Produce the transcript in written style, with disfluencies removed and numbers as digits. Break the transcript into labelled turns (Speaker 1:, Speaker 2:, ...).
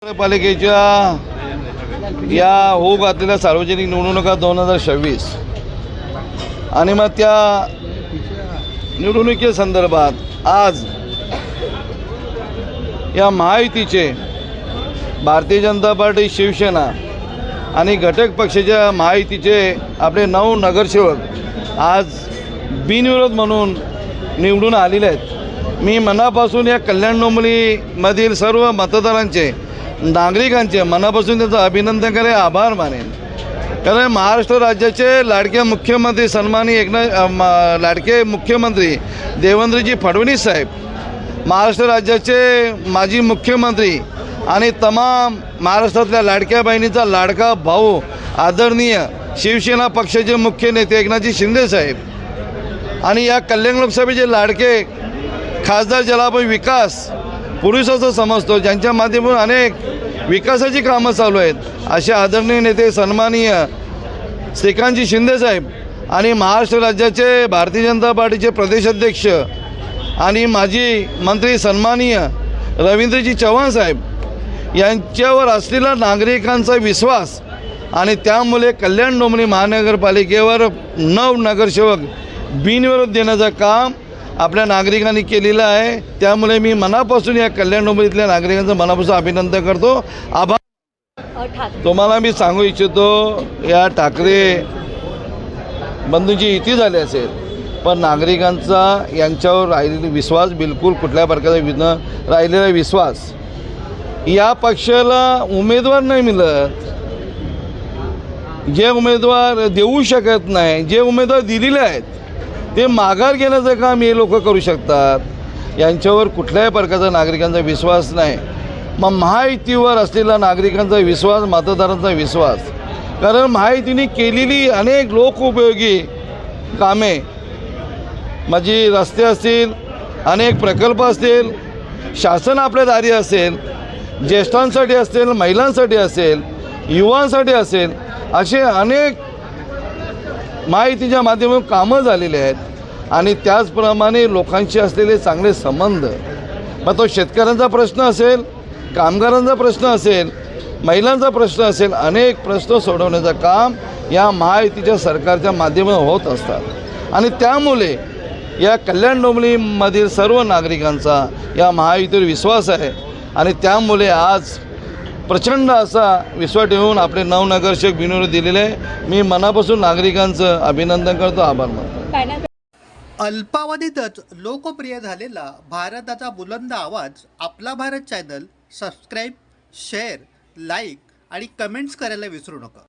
Speaker 1: पालिकेच्या या होऊ घातलेल्या सार्वजनिक निवडणुका 2026 आणि मग त्या निवडणुकीसंदर्भात आज या महायुतीचे भारतीय जनता पार्टी, शिवसेना आणि घटक पक्षाच्या महायुतीचे आपले 9 नगरसेवक आज बिनविरोध म्हणून निवडून आलेले आहेत। मी मनापासून या कल्याण डोंबिवलीमधील सर्व मतदारांचे, नागरिकांचे मनापासून त्याचं अभिनंदन करेन, आभार मानेन। कारण महाराष्ट्र राज्याचे लाडके मुख्यमंत्री सन्माननीय लाडके मुख्यमंत्री देवेंद्रजी फडणवीस साहेब, महाराष्ट्र राज्याचे माजी मुख्यमंत्री आणि तमाम महाराष्ट्रातल्या लाडक्या बहिणीचा लाडका भाऊ आदरणीय शिवसेना पक्षाचे मुख्य नेते एकनाथजी शिंदे साहेब आणि या कल्याण लोकसभेचे लाडके खासदार ज्याला आपण विकास पुरुष असं समजतो, ज्यांच्या माध्यमातून अनेक विकासाची कामं चालू आहेत, असे आदरणीय नेते सन्माननीय श्रीकांतजी शिंदे साहेब आणि महाराष्ट्र राज्याचे भारतीय जनता पार्टीचे प्रदेशाध्यक्ष आणि माजी मंत्री सन्माननीय रवींद्रजी चव्हाण साहेब यांच्यावर असलेला नागरिकांचा विश्वास आणि त्यामुळे कल्याण डोंबिवली महानगरपालिकेवर 9 नगरसेवक बिनविरोध देण्याचं काम आपल्या नागरिकांनी केलेलं आहे। त्यामुळे मी मनापासून या कल्याण डोंबिवलीतल्या नागरिकांचं मनापासून अभिनंदन करतो, आभार। तुम्हाला मी सांगू इच्छितो, या ठाकरे बंधूंची युती झाली असेल, पण नागरिकांचा यांच्यावर राहिलेला विश्वास बिलकुल कुठल्या प्रकारचा राहिलेला विश्वास, या पक्षाला उमेदवार नाही मिळत, जे उमेदवार देऊ शकत नाही, जे उमेदवार दिलेले आहेत ते माघार घेण्याचं काम हे लोक करू शकतात, यांच्यावर कुठल्याही प्रकारचा नागरिकांचा विश्वास नाही। मग महायुतीवर असलेला नागरिकांचा विश्वास, मतदारांचा विश्वास, कारण महायुतीने केलेली अनेक लोकोपयोगी कामे, म्हणजे रस्ते असतील, अनेक प्रकल्प असतील, शासन आपल्या दारी असेल, ज्येष्ठांसाठी असेल, महिलांसाठी असेल, युवांसाठी असेल, असे अनेक महायुतीच्या माध्यमातून कामं झालेली आहेत आणि त्याचप्रमाणे लोकांशी असलेले चांगले संबंध, मग तो शेतकऱ्यांचा प्रश्न असेल, कामगारांचा प्रश्न असेल, महिलांचा प्रश्न असेल, अनेक प्रश्न सोडवण्याचं काम या महायुतीच्या सरकारच्या माध्यमातून होत असतात आणि त्यामुळे या कल्याण डोंबिवलीमधील सर्व नागरिकांचा या महायुतीवर विश्वास आहे आणि त्यामुळे आज प्रचंड असा विश्वास ठेवून आपले 9 नगरसेवक बिनविरोध दिलेले आहे। मी मनापासून नागरिकांचं अभिनंदन करतो, आभार मानतो।
Speaker 2: अल्पावधीतच लोकप्रिय झालेला भारताचा बुलंद आवाज आपला Bharat channel subscribe, share, like आणि कमेंट्स करायला विसरू नका।